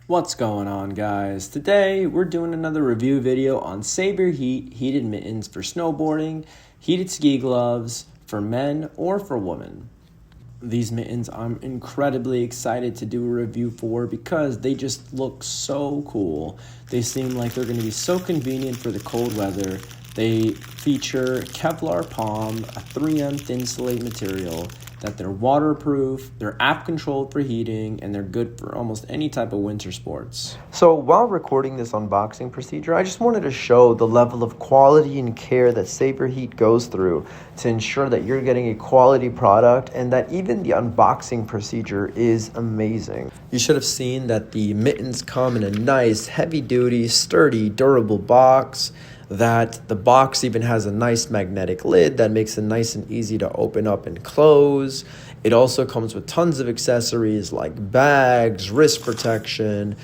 What's going on, guys? Today we're doing another review video on Saber Heat heated mittens for snowboarding, heated ski gloves for men or for women. These mittens I'm incredibly excited to do a review for because they just look so cool. They seem like they're going to be so convenient for the cold weather. They feature Kevlar palm, a 3M thin slate material, that they're waterproof, they're app controlled for heating, and they're good for almost any type of winter sports. So while recording this unboxing procedure, I just wanted to show the level of quality and care that Saber Heat goes through to ensure that you're getting a quality product and that even the unboxing procedure is amazing. You should have seen that the mittens come in a nice, heavy-duty, sturdy, durable box, that the box even has a nice magnetic lid that makes it nice and easy to open up and close. It also comes with tons of accessories like bags, wrist protection,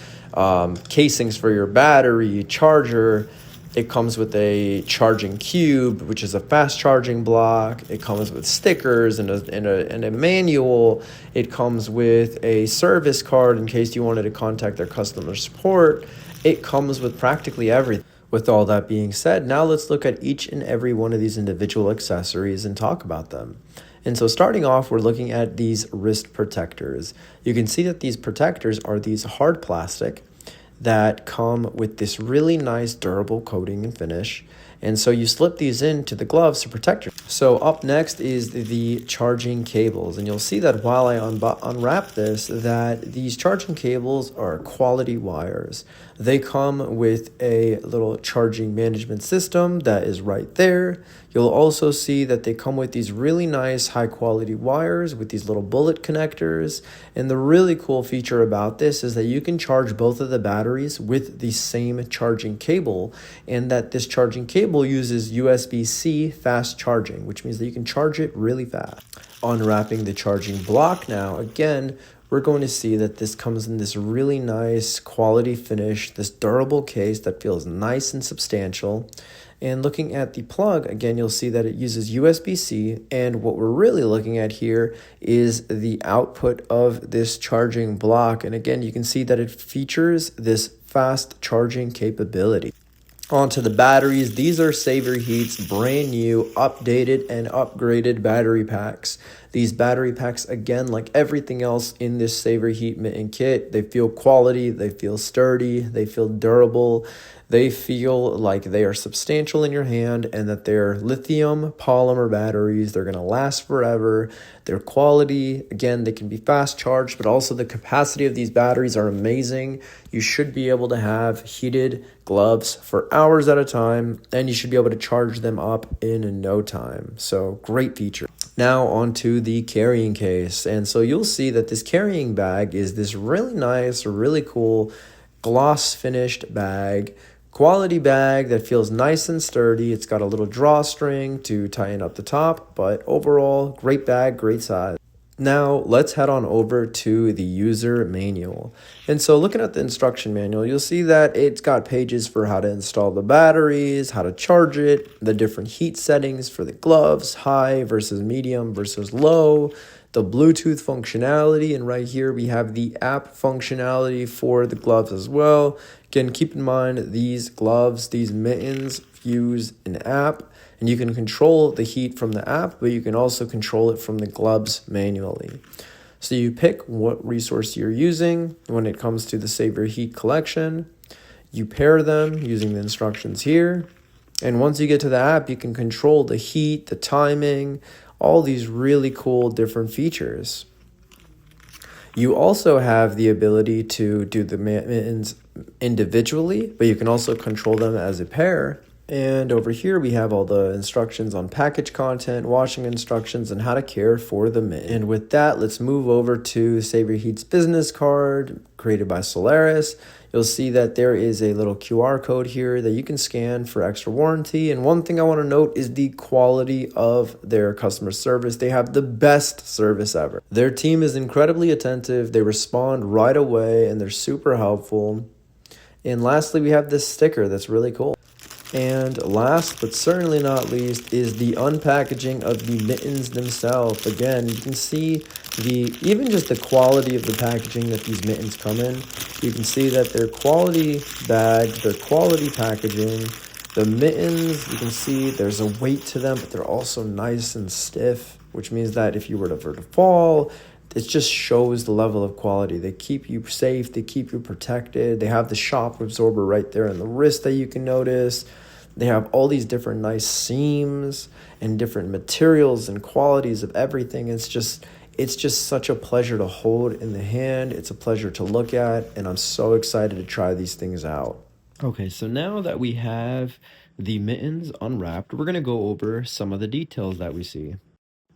casings for your battery, charger. It comes with a charging cube, which is a fast charging block. It comes with stickers and a manual. It comes with a service card in case you wanted to contact their customer support. It comes with practically everything. With all that being said, now let's look at each and every one of these individual accessories and talk about them. And so starting off, we're looking at these wrist protectors. You can see that these protectors are these hard plastic that come with this really nice durable coating and finish. And so you slip these into the gloves to protect you. So up next is the charging cables. And you'll see that while I unwrap this, that these charging cables are quality wires. They come with a little charging management system that is right there. You'll also see that they come with these really nice high quality wires with these little bullet connectors. And the really cool feature about this is that you can charge both of the batteries with the same charging cable, and that this charging cable uses USB-C fast charging, which means that you can charge it really fast. Unwrapping the charging block now, again, we're going to see that this comes in this really nice quality finish, this durable case that feels nice and substantial. And looking at the plug, again, you'll see that it uses USB-C, and what we're really looking at here is the output of this charging block. And again, you can see that it features this fast charging capability. Onto the batteries. These are Saber Heat's brand new, updated, and upgraded battery packs. These battery packs, again, like everything else in this Saber Heat mitten kit, they feel quality, they feel sturdy, they feel durable, they feel like they are substantial in your hand, and that they're lithium polymer batteries. They're going to last forever. Their quality, again, they can be fast charged, but also the capacity of these batteries are amazing. You should be able to have heated gloves for hours at a time, and you should be able to charge them up in no time. So great feature. Now onto the carrying case. And so you'll see that this carrying bag is this really nice, really cool gloss finished bag. Quality bag that feels nice and sturdy. It's got a little drawstring to tighten up the top, but overall, great bag, great size. Now, let's head on over to the user manual. And so looking at the instruction manual, you'll see that it's got pages for how to install the batteries, how to charge it, the different heat settings for the gloves, high versus medium versus low, the Bluetooth functionality, and right here we have the app functionality for the gloves as well. Again, keep in mind these gloves, these mittens use an app, and you can control the heat from the app, but you can also control it from the gloves manually. So you pick what resource you're using when it comes to the Saber Heat collection. You pair them using the instructions here. And once you get to the app, you can control the heat, the timing, all these really cool different features. You also have the ability to do the mittens individually, but you can also control them as a pair. And over here we have all the instructions on package content, washing instructions, and how to care for the mitten. And with that, let's move over to Saber Heat's business card created by Solaris. You'll see that there is a little QR code here that you can scan for extra warranty. And one thing I want to note is the quality of their customer service. They have the best service ever. Their team is incredibly attentive. They respond right away, and they're super helpful. And lastly, we have this sticker that's really cool. And last but certainly not least is the unpackaging of the mittens themselves. Again, you can see Even just the quality of the packaging that these mittens come in, you can see that they're quality bagged, they're quality packaging. The mittens, you can see there's a weight to them, but they're also nice and stiff, which means that if you were to fall, it just shows the level of quality. They keep you safe, they keep you protected. They have the shock absorber right there in the wrist that you can notice. They have all these different nice seams and different materials and qualities of everything. It's just such a pleasure to hold in the hand. It's a pleasure to look at, and I'm so excited to try these things out. Okay, so now that we have the mittens unwrapped, we're going to go over some of the details that we see.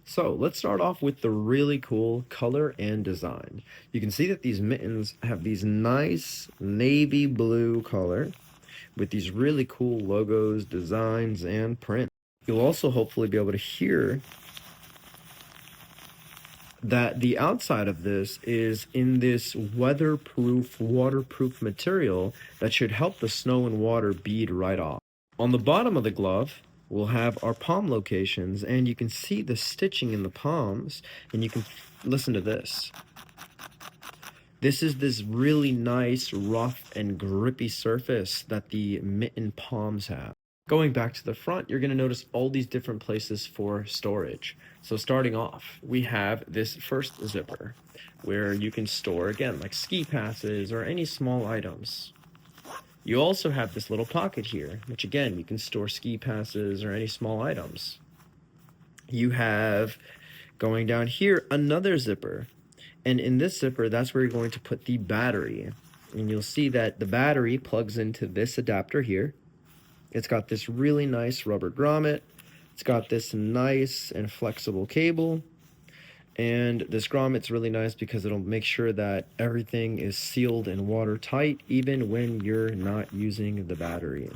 So let's start off with the really cool color and design. You can see that these mittens have these nice navy blue color with these really cool logos, designs, and print. You'll also hopefully be able to hear that the outside of this is in this weatherproof, waterproof material that should help the snow and water bead right off. On the bottom of the glove, we'll have our palm locations, and you can see the stitching in the palms, and you can listen to this. This is this really nice, rough, and grippy surface that the mitten palms have. Going back to the front, you're going to notice all these different places for storage. So starting off, we have this first zipper where you can store, again, like ski passes or any small items. You also have this little pocket here, which again, you can store ski passes or any small items. You have, going down here, another zipper. And in this zipper, that's where you're going to put the battery. And you'll see that the battery plugs into this adapter here. It's got this really nice rubber grommet. It's got this nice and flexible cable. And this grommet's really nice because it'll make sure that everything is sealed and watertight, even when you're not using the battery.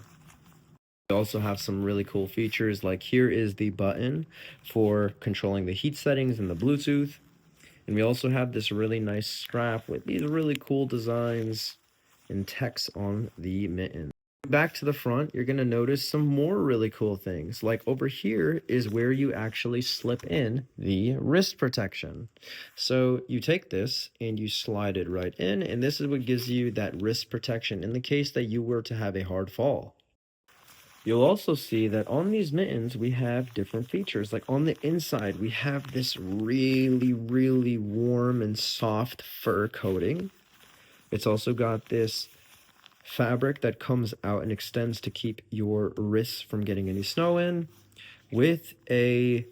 We also have some really cool features, like here is the button for controlling the heat settings and the Bluetooth. And we also have this really nice strap with these really cool designs and text on the mitten. Back to the front, you're going to notice some more really cool things. Like over here is where you actually slip in the wrist protection. So you take this and you slide it right in, and this is what gives you that wrist protection in the case that you were to have a hard fall. You'll also see that on these mittens, we have different features. Like on the inside, we have this really, really warm and soft fur coating. It's also got this fabric that comes out and extends to keep your wrists from getting any snow in, with a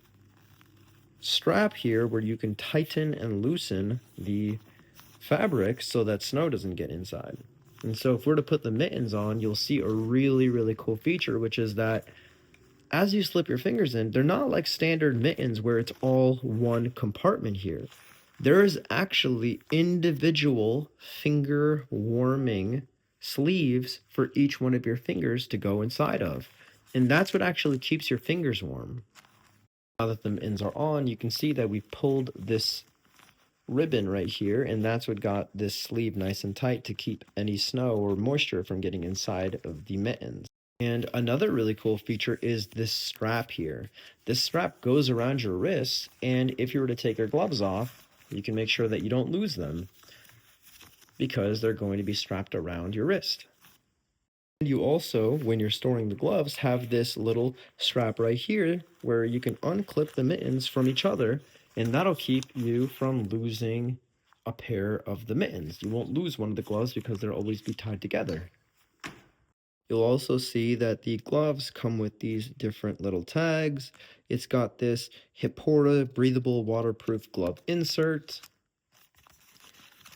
strap here where you can tighten and loosen the fabric so that snow doesn't get inside. And so if we're to put the mittens on, you'll see a really, really cool feature, which is that as you slip your fingers in, they're not like standard mittens where it's all one compartment here. There is actually individual finger warming sleeves for each one of your fingers to go inside of. And that's what actually keeps your fingers warm. Now that the mittens are on, you can see that we pulled this ribbon right here, and that's what got this sleeve nice and tight to keep any snow or moisture from getting inside of the mittens. And another really cool feature is this strap here. This strap goes around your wrists, and if you were to take your gloves off, you can make sure that you don't lose them because they're going to be strapped around your wrist. And you also, when you're storing the gloves, have this little strap right here where you can unclip the mittens from each other, and that'll keep you from losing a pair of the mittens. You won't lose one of the gloves because they'll always be tied together. You'll also see that the gloves come with these different little tags. It's got this Hipporta breathable waterproof glove insert.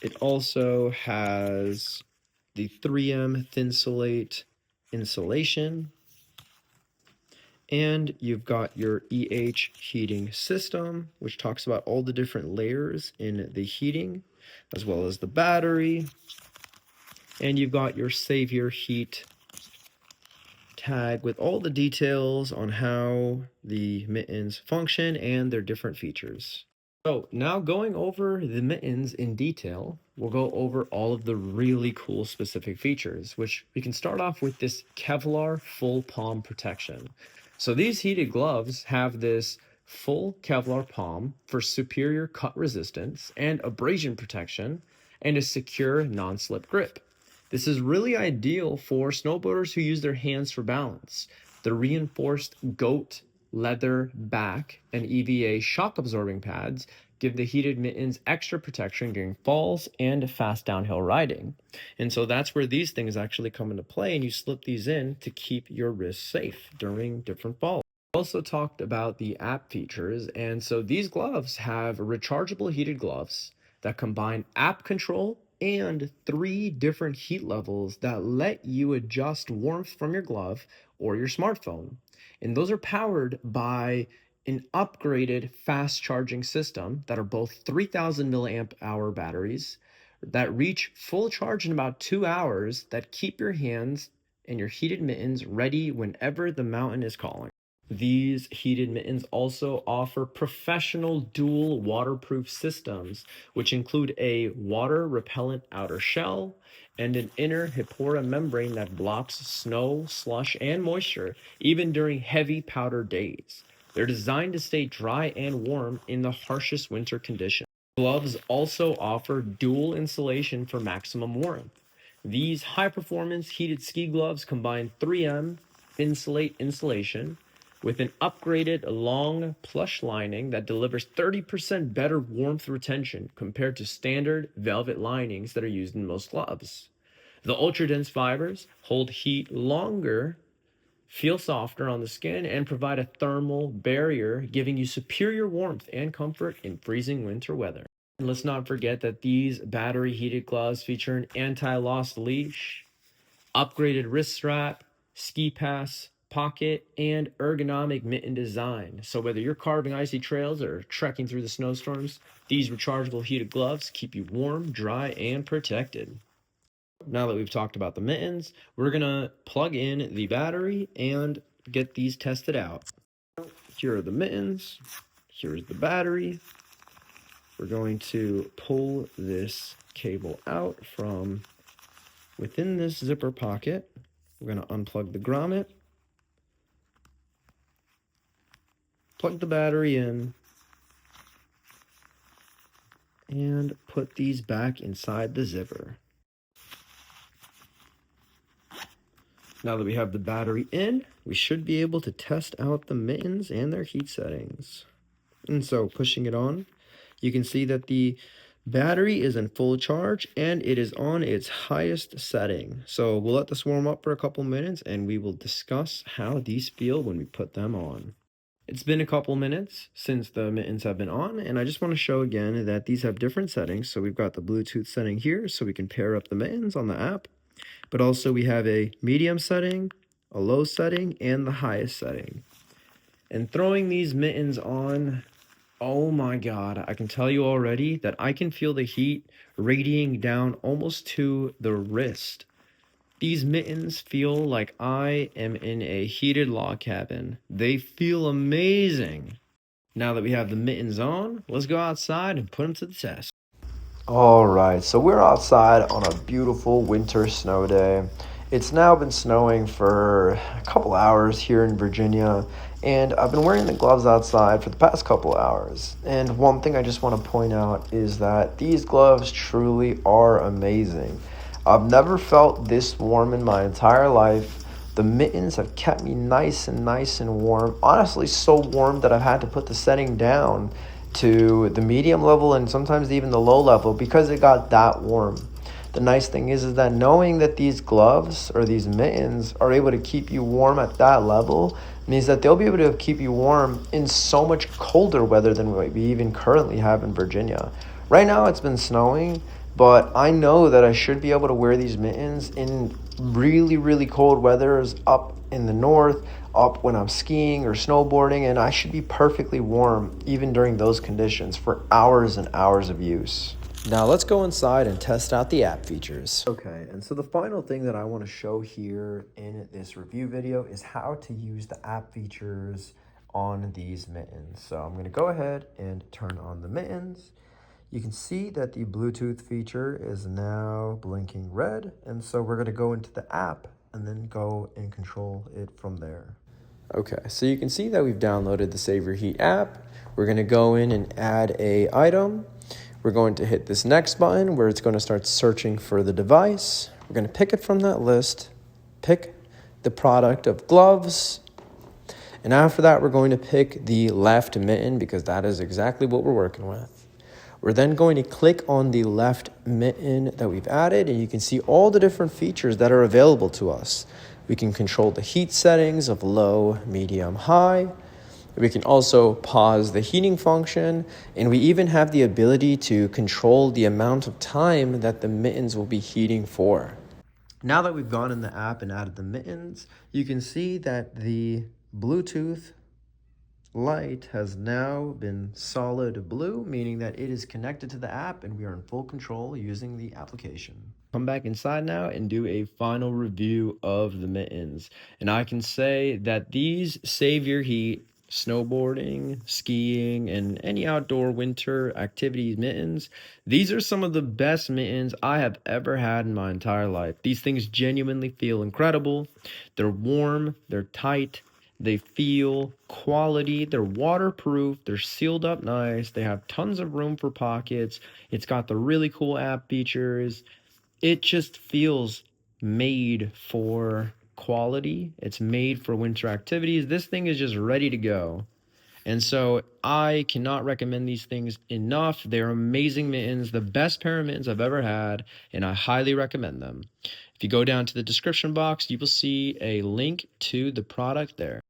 It also has the 3M Thinsulate insulation. And you've got your EH heating system, which talks about all the different layers in the heating, as well as the battery. And you've got your Savior Heat tag with all the details on how the mittens function and their different features. So now going over the mittens in detail, we'll go over all of the really cool specific features, which we can start off with this Kevlar full palm protection. So these heated gloves have this full Kevlar palm for superior cut resistance and abrasion protection, and a secure non-slip grip. This is really ideal for snowboarders who use their hands for balance. The reinforced goat leather back and EVA shock absorbing pads give the heated mittens extra protection during falls and fast downhill riding. And so that's where these things actually come into play, and you slip these in to keep your wrists safe during different falls. Also talked about the app features, and so these gloves have rechargeable heated gloves that combine app control and 3 different heat levels that let you adjust warmth from your glove or your smartphone. And those are powered by an upgraded fast charging system that are both 3000 milliamp hour batteries that reach full charge in about 2 hours, that keep your hands and your heated mittens ready whenever the mountain is calling. These heated mittens also offer professional dual waterproof systems, which include a water repellent outer shell and an inner Hippora membrane that blocks snow, slush, and moisture, even during heavy powder days. They're designed to stay dry and warm in the harshest winter conditions. Gloves also offer dual insulation for maximum warmth. These high-performance heated ski gloves combine 3M insulation with an upgraded long plush lining that delivers 30% better warmth retention compared to standard velvet linings that are used in most gloves. The ultra-dense fibers hold heat longer, feel softer on the skin, and provide a thermal barrier, giving you superior warmth and comfort in freezing winter weather. And let's not forget that these battery heated gloves feature an anti-loss leash, upgraded wrist strap, ski pass, pocket, and ergonomic mitten design. So whether you're carving icy trails or trekking through the snowstorms, these rechargeable heated gloves keep you warm, dry, and protected. Now that we've talked about the mittens, we're gonna plug in the battery and get these tested out. Here are the mittens, here's the battery. We're going to pull this cable out from within this zipper pocket. We're going to unplug the grommet, plug the battery in, and put these back inside the zipper. Now that we have the battery in, we should be able to test out the mittens and their heat settings. And so pushing it on, you can see that the battery is in full charge and it is on its highest setting. So we'll let this warm up for a couple minutes and we will discuss how these feel when we put them on. It's been a couple minutes since the mittens have been on, and I just want to show again that these have different settings. So we've got the Bluetooth setting here so we can pair up the mittens on the app, but also we have a medium setting, a low setting, and the highest setting. And throwing these mittens on, oh my God, I can tell you already that I can feel the heat radiating down almost to the wrist. These mittens feel like I am in a heated log cabin. They feel amazing. Now that we have the mittens on, let's go outside and put them to the test. All right, so we're outside on a beautiful winter snow day. It's now been snowing for a couple hours here in Virginia, and I've been wearing the gloves outside for the past couple hours. And one thing I just want to point out is that these gloves truly are amazing. I've never felt this warm in my entire life. The mittens have kept me nice and warm. Honestly, so warm that I've had to put the setting down to the medium level and sometimes even the low level because it got that warm. The nice thing is that knowing that these gloves or these mittens are able to keep you warm at that level means that they'll be able to keep you warm in so much colder weather than what we even currently have in Virginia. Right now it's been snowing, but I know that I should be able to wear these mittens in really cold weathers up in the north, up when I'm skiing or snowboarding, and I should be perfectly warm even during those conditions for hours and hours of use. Now let's go inside and test out the app features. Okay, and so the final thing that I want to show here in this review video is how to use the app features on these mittens. So I'm going to go ahead and turn on the mittens. You can see that the Bluetooth feature is now blinking red, and so we're going to go into the app and then go and control it from there. Okay, so you can see that we've downloaded the Save Your Heat app. We're going to go in and add a item. We're going to hit this next button where it's going to start searching for the device. We're going to pick it from that list, pick the product of gloves, and after that we're going to pick the left mitten because that is exactly what we're working with. We're then going to click on the left mitten that we've added, and you can see all the different features that are available to us. We can control the heat settings of low, medium, high. We can also pause the heating function, and we even have the ability to control the amount of time that the mittens will be heating for. Now that we've gone in the app and added the mittens, you can see that the Bluetooth light has now been solid blue, meaning that it is connected to the app and we are in full control using the application. Come back inside now and do a final review of the mittens. And I can say that these save your heat snowboarding, skiing, and any outdoor winter activities mittens. These are some of the best mittens I have ever had in my entire life. These things genuinely feel incredible. They're warm, they're tight, they feel quality, they're waterproof, they're sealed up nice, they have tons of room for pockets. It's got the really cool app features. It just feels made for quality. It's made for winter activities. This thing is just ready to go. And so I cannot recommend these things enough. They're amazing mittens, the best pair of mittens I've ever had, and I highly recommend them. If you go down to the description box, you will see a link to the product there.